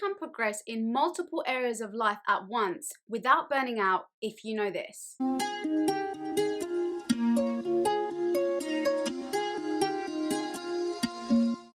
can progress in multiple areas of life at once without burning out if you know this.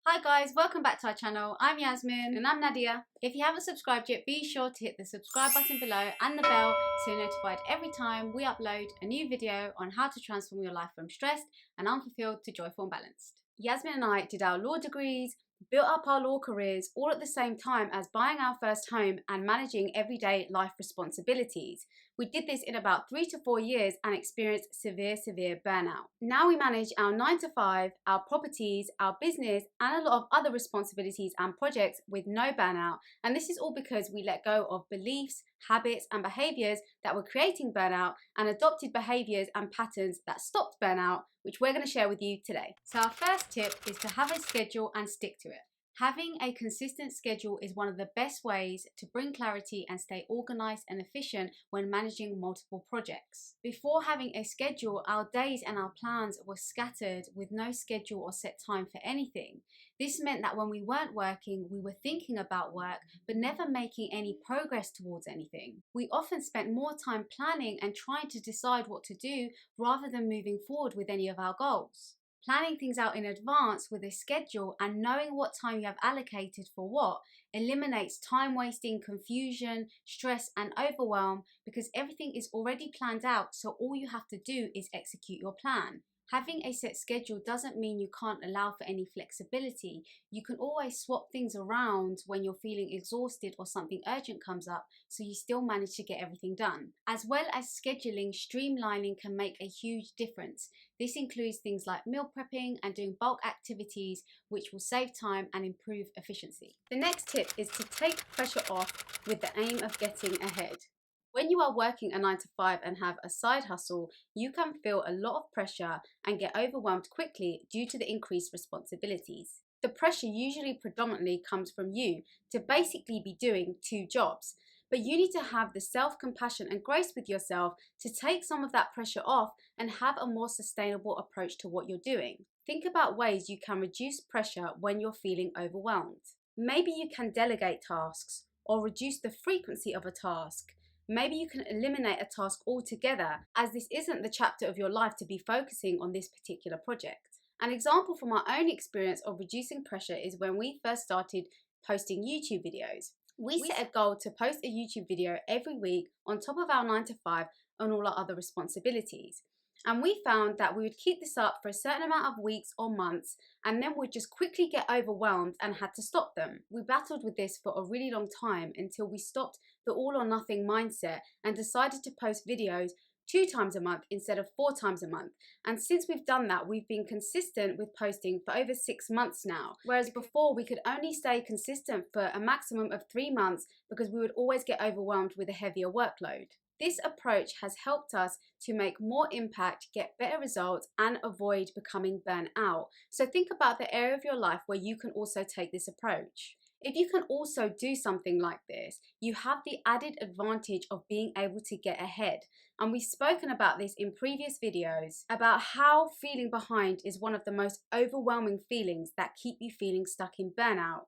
Hi guys, welcome back to our channel. I'm Yasmin And I'm Nadia. If you haven't subscribed yet, be sure to hit the subscribe button below and the bell so you're notified every time we upload a new video on how to transform your life from stressed and unfulfilled to joyful and balanced. Yasmin and I did our law degrees, built up our law careers all at the same time as buying our first home and managing everyday life responsibilities. We did this in about 3 to 4 years and experienced severe burnout. Now we manage our 9 to 5, our properties, our business and a lot of other responsibilities and projects with no burnout, and this is all because we let go of beliefs, habits and behaviours that were creating burnout and adopted behaviours and patterns that stopped burnout, which we're going to share with you today. So our first tip is to have a schedule and stick to it. Having a consistent schedule is one of the best ways to bring clarity and stay organised and efficient when managing multiple projects. Before having a schedule, our days and our plans were scattered with no schedule or set time for anything. This meant that when we weren't working, we were thinking about work but never making any progress towards anything. We often spent more time planning and trying to decide what to do rather than moving forward with any of our goals. Planning things out in advance with a schedule and knowing what time you have allocated for what eliminates time wasting, confusion, stress and overwhelm because everything is already planned out, so all you have to do is execute your plan. Having a set schedule doesn't mean you can't allow for any flexibility. You can always swap things around when you're feeling exhausted or something urgent comes up, so you still manage to get everything done. As well as scheduling, streamlining can make a huge difference. This includes things like meal prepping and doing bulk activities, which will save time and improve efficiency. The next tip is to take pressure off with the aim of getting ahead. When you are working a 9 to 5 and have a side hustle, you can feel a lot of pressure and get overwhelmed quickly due to the increased responsibilities. The pressure usually predominantly comes from you to basically be doing 2 jobs, but you need to have the self-compassion and grace with yourself to take some of that pressure off and have a more sustainable approach to what you're doing. Think about ways you can reduce pressure when you're feeling overwhelmed. Maybe you can delegate tasks or reduce the frequency of a task. Maybe you can eliminate a task altogether, as this isn't the chapter of your life to be focusing on this particular project. An example from our own experience of reducing pressure is when we first started posting YouTube videos. We set a goal to post a YouTube video every week on top of our 9 to 5 and all our other responsibilities. And we found that we would keep this up for a certain amount of weeks or months and then would just quickly get overwhelmed and had to stop them. We battled with this for a really long time until we stopped the all or nothing mindset and decided to post videos 2 times a month instead of 4 times a month. And since we've done that, we've been consistent with posting for over 6 months now. Whereas before we could only stay consistent for a maximum of 3 months because we would always get overwhelmed with a heavier workload. This approach has helped us to make more impact, get better results, and avoid becoming burnt out. So think about the area of your life where you can also take this approach. If you can also do something like this, you have the added advantage of being able to get ahead. And we've spoken about this in previous videos, about how feeling behind is one of the most overwhelming feelings that keep you feeling stuck in burnout.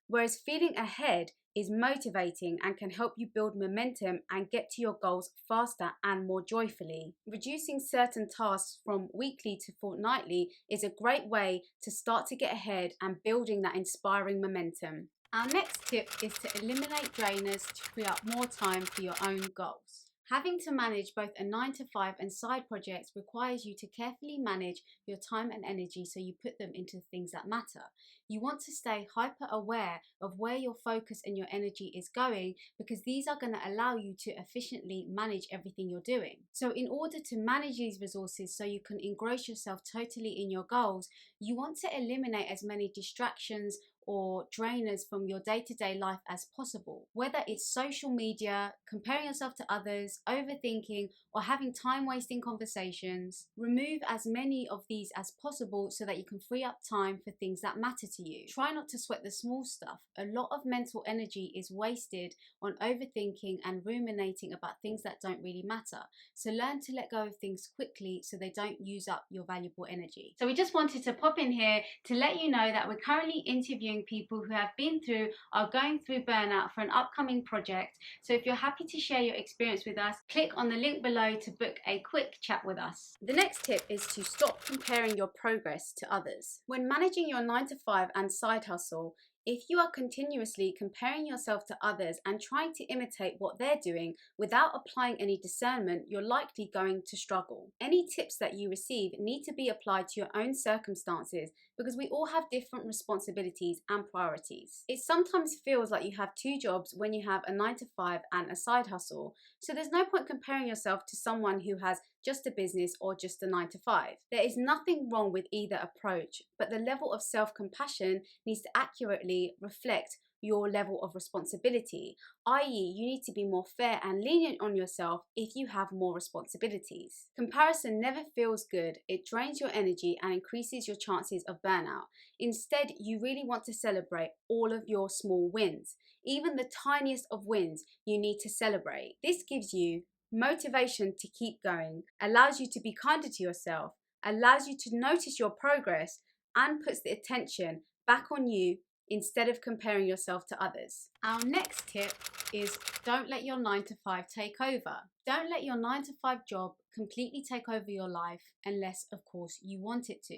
Whereas feeling ahead is motivating and can help you build momentum and get to your goals faster and more joyfully. Reducing certain tasks from weekly to fortnightly is a great way to start to get ahead and building that inspiring momentum. Our next tip is to eliminate drainers to free up more time for your own goals. Having to manage both a 9 to 5 and side projects requires you to carefully manage your time and energy so you put them into things that matter. You want to stay hyper aware of where your focus and your energy is going because these are going to allow you to efficiently manage everything you're doing. So in order to manage these resources so you can engross yourself totally in your goals, you want to eliminate as many distractions or drainers from your day-to-day life as possible. Whether it's social media, comparing yourself to others, overthinking, or having time-wasting conversations, remove as many of these as possible so that you can free up time for things that matter to you. Try not to sweat the small stuff. A lot of mental energy is wasted on overthinking and ruminating about things that don't really matter. So learn to let go of things quickly so they don't use up your valuable energy. So we just wanted to pop in here to let you know that we're currently interviewing upcoming people who have been through or going through burnout for an upcoming project. So if you're happy to share your experience with us, click on the link below to book a quick chat with us. The next tip is to stop comparing your progress to others. When managing your 9 to 5 and side hustle, if you are continuously comparing yourself to others and trying to imitate what they're doing without applying any discernment, you're likely going to struggle. Any tips that you receive need to be applied to your own circumstances because we all have different responsibilities and priorities. It sometimes feels like you have 2 jobs when you have a 9 to 5 and a side hustle, so there's no point comparing yourself to someone who has just a business or just a 9 to 5. There is nothing wrong with either approach, but the level of self-compassion needs to accurately reflect your level of responsibility, i.e. you need to be more fair and lenient on yourself if you have more responsibilities. Comparison never feels good, it drains your energy and increases your chances of burnout. Instead, you really want to celebrate all of your small wins. Even the tiniest of wins you need to celebrate. This gives you motivation to keep going, allows you to be kinder to yourself, allows you to notice your progress, and puts the attention back on you instead of comparing yourself to others. Our next tip is don't let your 9 to 5 take over. Don't let your 9 to 5 job completely take over your life unless, of course, you want it to.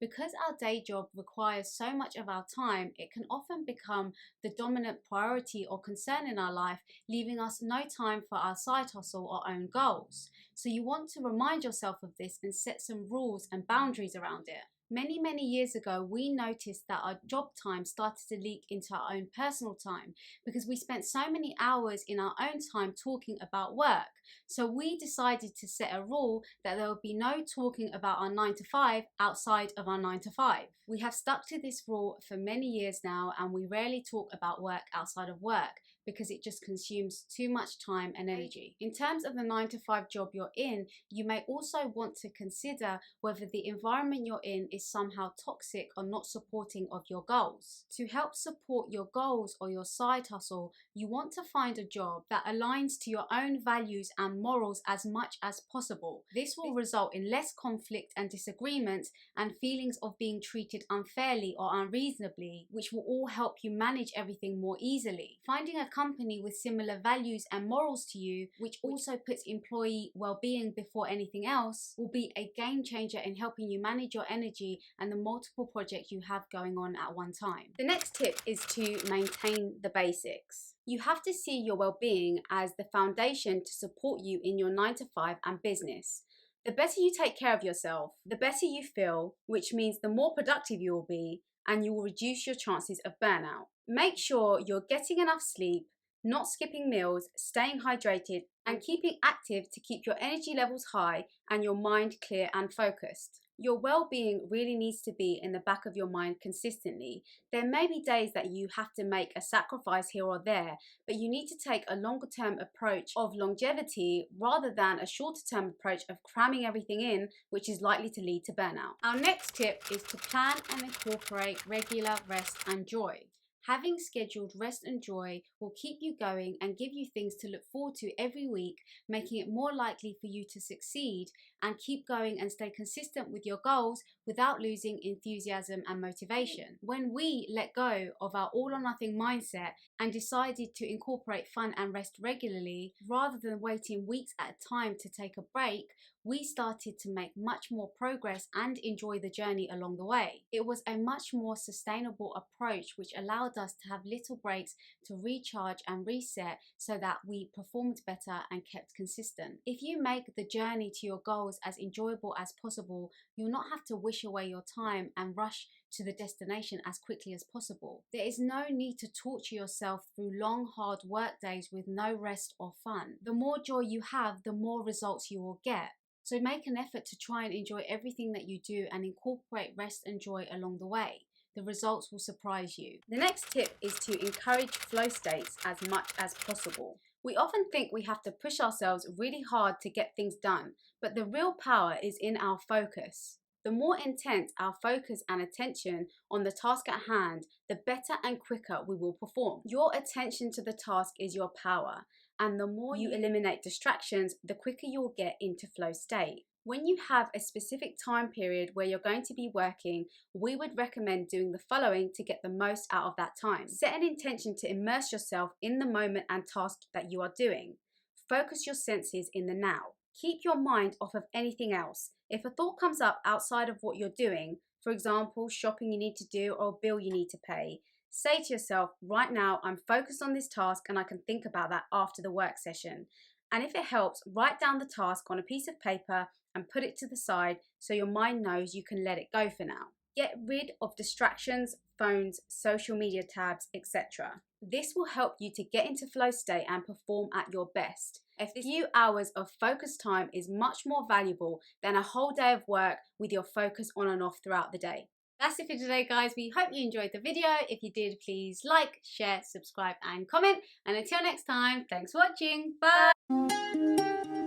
Because our day job requires so much of our time, it can often become the dominant priority or concern in our life, leaving us no time for our side hustle or own goals. So you want to remind yourself of this and set some rules and boundaries around it. Many years ago, we noticed that our job time started to leak into our own personal time because we spent so many hours in our own time talking about work. So we decided to set a rule that there would be no talking about our 9 to 5 outside of our 9 to 5. We have stuck to this rule for many years now, and we rarely talk about work outside of work because it just consumes too much time and energy. In terms of the 9 to 5 job you're in, you may also want to consider whether the environment you're in is somehow toxic or not supporting of your goals. To help support your goals or your side hustle, you want to find a job that aligns to your own values and morals as much as possible. This will result in less conflict and disagreements and feelings of being treated unfairly or unreasonably, which will all help you manage everything more easily. Finding a company with similar values and morals to you, which also puts employee well-being before anything else, will be a game changer in helping you manage your energy and the multiple projects you have going on at one time. The next tip is to maintain the basics. You have to see your well-being as the foundation to support you in your 9 to 5 and business. The better you take care of yourself, the better you feel, which means the more productive you will be, and you will reduce your chances of burnout. Make sure you're getting enough sleep, not skipping meals, staying hydrated, and keeping active to keep your energy levels high and your mind clear and focused. Your well-being really needs to be in the back of your mind consistently. There may be days that you have to make a sacrifice here or there, but you need to take a longer-term approach of longevity rather than a shorter-term approach of cramming everything in, which is likely to lead to burnout. Our next tip is to plan and incorporate regular rest and joy. Having scheduled rest and joy will keep you going and give you things to look forward to every week, making it more likely for you to succeed and keep going and stay consistent with your goals without losing enthusiasm and motivation. When we let go of our all or nothing mindset and decided to incorporate fun and rest regularly, rather than waiting weeks at a time to take a break, we started to make much more progress and enjoy the journey along the way. It was a much more sustainable approach which allowed us to have little breaks to recharge and reset so that we performed better and kept consistent. If you make the journey to your goals as enjoyable as possible, you'll not have to wish away your time and rush to the destination as quickly as possible. There is no need to torture yourself through long, hard work days with no rest or fun. The more joy you have, the more results you will get. So make an effort to try and enjoy everything that you do and incorporate rest and joy along the way. The results will surprise you. The next tip is to encourage flow states as much as possible. We often think we have to push ourselves really hard to get things done, but the real power is in our focus. The more intense our focus and attention on the task at hand, the better and quicker we will perform. Your attention to the task is your power, and the more you eliminate distractions, the quicker you'll get into flow state. When you have a specific time period where you're going to be working, we would recommend doing the following to get the most out of that time. Set an intention to immerse yourself in the moment and task that you are doing. Focus your senses in the now. Keep your mind off of anything else. If a thought comes up outside of what you're doing, for example, shopping you need to do or a bill you need to pay, say to yourself, right now I'm focused on this task and I can think about that after the work session. And if it helps, write down the task on a piece of paper and put it to the side so your mind knows you can let it go for now. Get rid of distractions, phones, social media tabs, etc. This will help you to get into flow state and perform at your best. A few hours of focus time is much more valuable than a whole day of work with your focus on and off throughout the day. That's it for today, guys. We hope you enjoyed the video. If you did, please like, share, subscribe and comment. And until next time, thanks for watching. Bye!